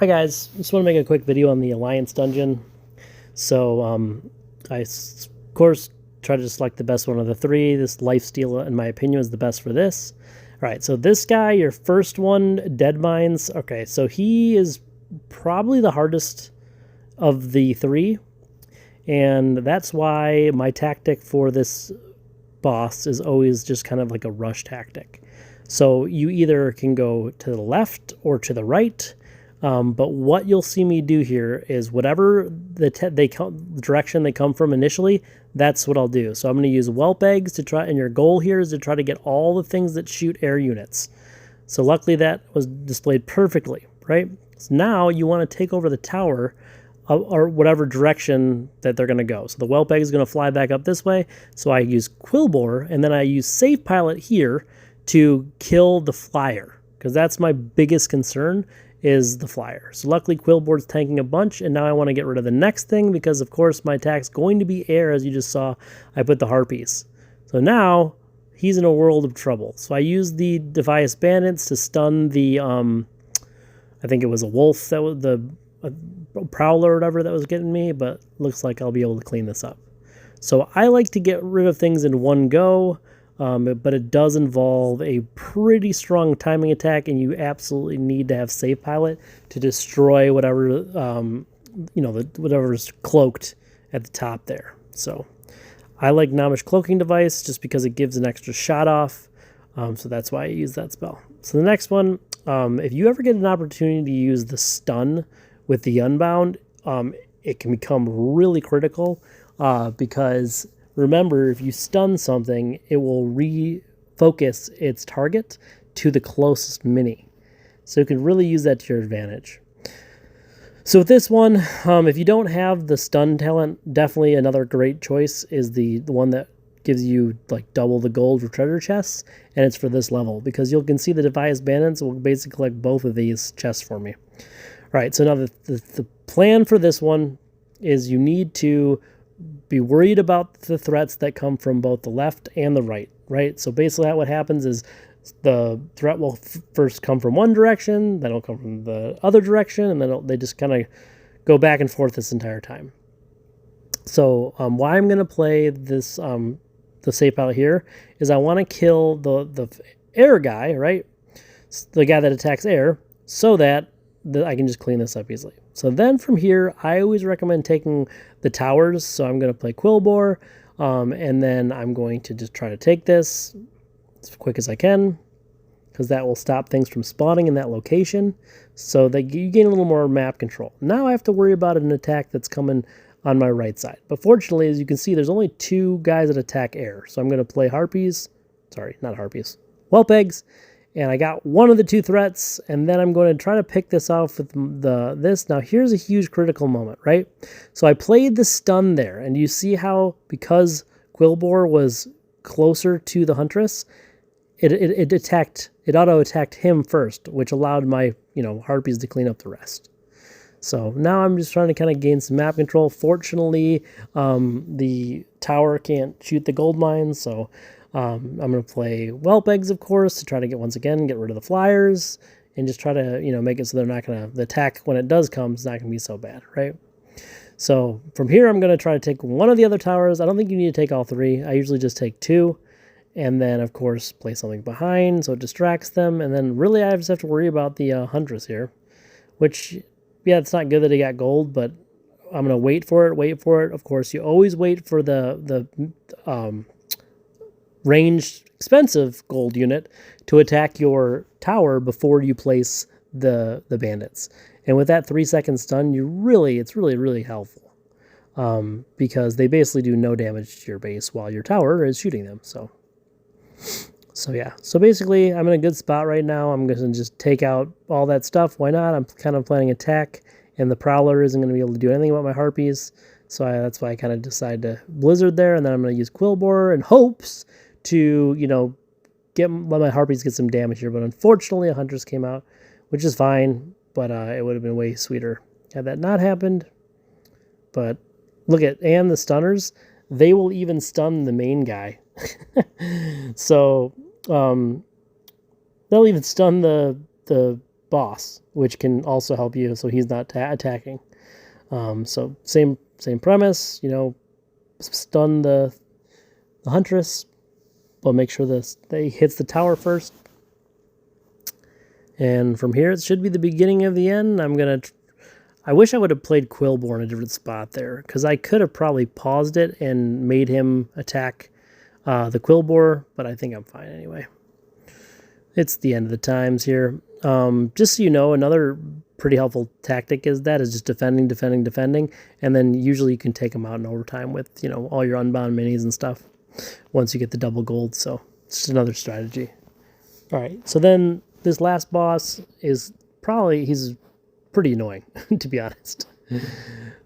Hi guys, just want to make a quick video on the Alliance dungeon. So of course try to select the best one of the three. This lifesteal, in my opinion, is the best for this. All right, so this guy, your first one, Dead Mines. Okay, so he is probably the hardest of the three, and that's why my tactic for this boss is always just kind of like a rush tactic. So you either can go to the left or to the right. But what you'll see me do here is whatever the direction they come from initially, that's what I'll do. So I'm going to use whelp eggs to try, and your goal here is to try to get all the things that shoot air units. So luckily that was displayed perfectly, right? So now you want to take over the tower or whatever direction that they're going to go. So the whelp egg is going to fly back up this way. So I use Quillbore, and then I use Safe Pilot here to kill the flyer, because that's my biggest concern, is the flyer. So luckily Quillbore's tanking a bunch, and now I want to get rid of the next thing because of course my attack's going to be air. As you just saw, I put the harpies. So now he's in a world of trouble. So I use the Devious Bandits to stun the I think it was a wolf that was the prowler or whatever that was getting me, but looks like I'll be able to clean this up. So I like to get rid of things in one go. But it does involve a pretty strong timing attack, and you absolutely need to have Safe Pilot to destroy whatever, whatever's cloaked at the top there. So I like Gnamish Cloaking Device just because it gives an extra shot off. So that's why I use that spell. So the next one, if you ever get an opportunity to use the stun with the Unbound, it can become really critical because remember, if you stun something, it will refocus its target to the closest mini. So you can really use that to your advantage. So with this one, if you don't have the stun talent, definitely another great choice is the one that gives you like double the gold for treasure chests, and it's for this level, because you can see the Devious Bandits will basically collect both of these chests for me. All right, so now the plan for this one is you need to be worried about the threats that come from both the left and the right? So basically what happens is the threat will first come from one direction, then it'll come from the other direction, and then they just kind of go back and forth this entire time. So why I'm going to play this, the Safe Pilot here, is I want to kill the air guy, right? The guy that attacks air, so that I can just clean this up easily. So then from here, I always recommend taking the towers. So I'm going to play Quillbore, and then I'm going to just try to take this as quick as I can, because that will stop things from spawning in that location, so that you gain a little more map control. Now I have to worry about an attack that's coming on my right side. But fortunately, as you can see, there's only two guys that attack air. So I'm going to play harpies. Sorry, not harpies. Whelp eggs. And I got one of the two threats, and then I'm going to try to pick this off with this. Now, here's a huge critical moment, right? So I played the stun there, and you see how, because Quillbore was closer to the Huntress, it auto-attacked him first, which allowed my, harpies to clean up the rest. So now I'm just trying to kind of gain some map control. Fortunately, the tower can't shoot the gold mines, so I'm going to play whelp eggs, of course, to try to get rid of the flyers, and just try to, make it so they're not going to, the attack when it does come is not going to be so bad, right? So from here, I'm going to try to take one of the other towers. I don't think you need to take all three. I usually just take two, and then, of course, play something behind so it distracts them. And then really I just have to worry about the Huntress here, which, yeah, it's not good that he got gold, but I'm going to wait for it. Of course, you always wait for the ranged expensive gold unit to attack your tower before you place the bandits. And with that 3-second stun, it's really helpful, because they basically do no damage to your base while your tower is shooting them. So yeah. So basically, I'm in a good spot right now. I'm going to just take out all that stuff. Why not? I'm kind of planning attack, and the Prowler isn't going to be able to do anything about my harpies. So that's why I kind of decided to Blizzard there, and then I'm going to use Quillbore in hopes to, let my harpies get some damage here. But unfortunately, a Huntress came out, which is fine, but it would have been way sweeter had that not happened. But look and the stunners, they will even stun the main guy. So they'll even stun the boss, which can also help you so he's not attacking. So same premise, you know, stun the huntress, but make sure that they hits the tower first. And from here, it should be the beginning of the end. I wish I would have played Quillbor in a different spot there, because I could have probably paused it and made him attack the Quillbor, but I think I'm fine anyway. It's the end of the times here. Just so you know, another pretty helpful tactic is just defending, and then usually you can take them out in overtime with, you know, all your unbound minis and stuff once you get the double gold. So it's just another strategy. All right, so then this last boss is he's pretty annoying, to be honest.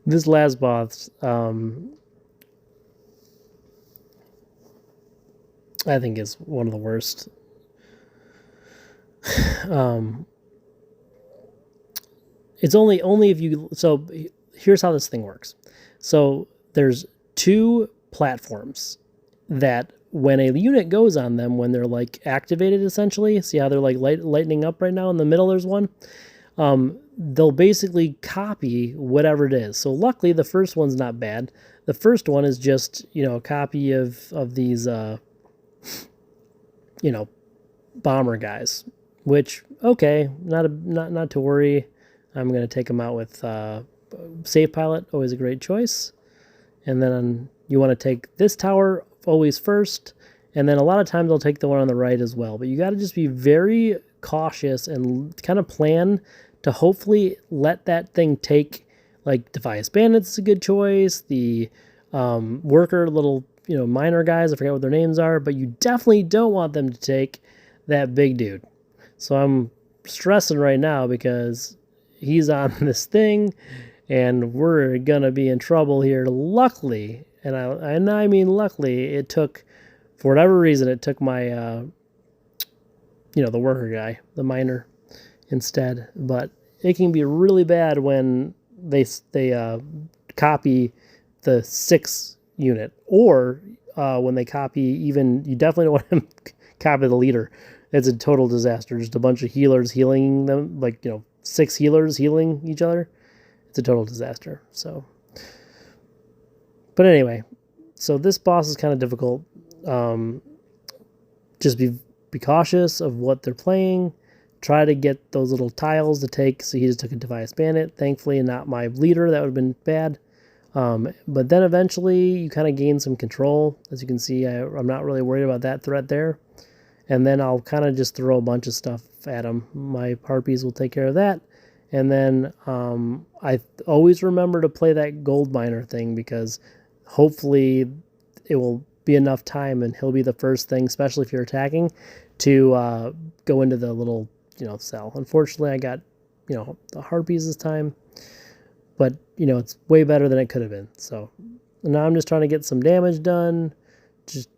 This last boss, I think is one of the worst. It's only if you, so here's how this thing works. So there's 2 platforms that when a unit goes on them, when they're like activated essentially, see how they're like lightening up right now? In the middle there's one. They'll basically copy whatever it is. So luckily the first one's not bad. The first one is just, you know, a copy of these you know, bomber guys, which, okay, not to worry. I'm going to take them out with Safe Pilot, always a great choice. And then you want to take this tower always first, and then a lot of times I'll take the one on the right as well. But you got to just be very cautious and kind of plan to hopefully let that thing take, like, Defias Bandits is a good choice, the worker little, you know, miner guys, I forget what their names are, but you definitely don't want them to take that big dude. So I'm stressing right now because he's on this thing and we're gonna be in trouble here. Luckily, and I mean luckily, it took, for whatever reason, it took my you know, the worker guy, the miner, instead. But it can be really bad when they copy the 6 unit, or when they copy, even, you definitely don't want them copy the leader. It's a total disaster. Just a bunch of healers healing them, like, you know, 6 healers healing each other. It's a total disaster. So, but anyway, so this boss is kind of difficult. Just be cautious of what they're playing. Try to get those little tiles to take. So he just took a Defias Bandit, thankfully, and not my leader. That would have been bad. But then eventually you kind of gain some control. As you can see, I'm not really worried about that threat there. And then I'll kind of just throw a bunch of stuff at him. My Harpies will take care of that. And then I always remember to play that gold miner thing, because hopefully it will be enough time and he'll be the first thing, especially if you're attacking, to go into the little, you know, cell. Unfortunately, I got, you know, the Harpies this time. But, you know, it's way better than it could have been. So now I'm just trying to get some damage done. Just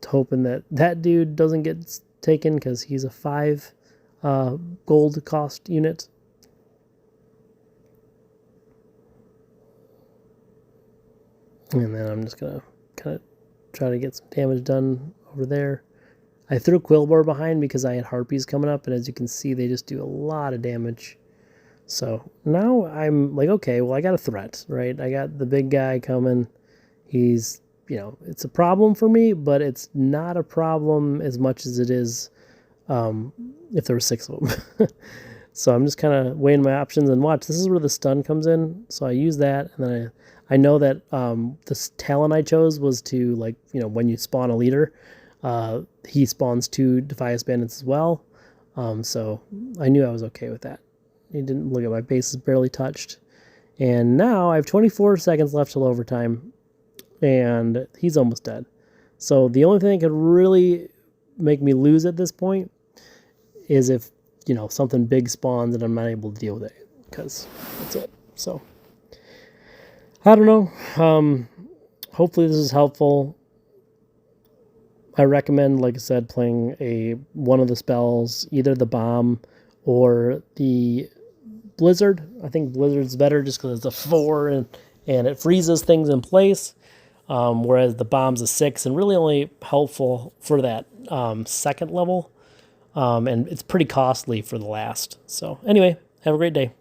hoping that that dude doesn't get taken, because he's a 5 gold cost unit. And then I'm just going to kind of try to get some damage done over there. I threw Quillbor behind because I had Harpies coming up, and as you can see, they just do a lot of damage. So now I'm like, okay, well, I got a threat, right? I got the big guy coming. He's, you know, it's a problem for me, but it's not a problem as much as it is if there were 6 of them. So I'm just kind of weighing my options, and watch. This is where the stun comes in. So I use that, and then I know that this talent I chose was to, like, you know, when you spawn a leader, he spawns 2 Defias Bandits as well. So I knew I was okay with that. He didn't look at my base is barely touched. And now I have 24 seconds left till overtime, and he's almost dead. So the only thing that could really make me lose at this point is if, you know, something big spawns and I'm not able to deal with it, because that's it. So I don't know. Hopefully this is helpful. I recommend, like I said, playing one of the spells, either the bomb or the blizzard. I think blizzard's better just because it's a 4 and it freezes things in place, whereas the bomb's a 6 and really only helpful for that second level. and it's pretty costly for the last. So anyway, have a great day.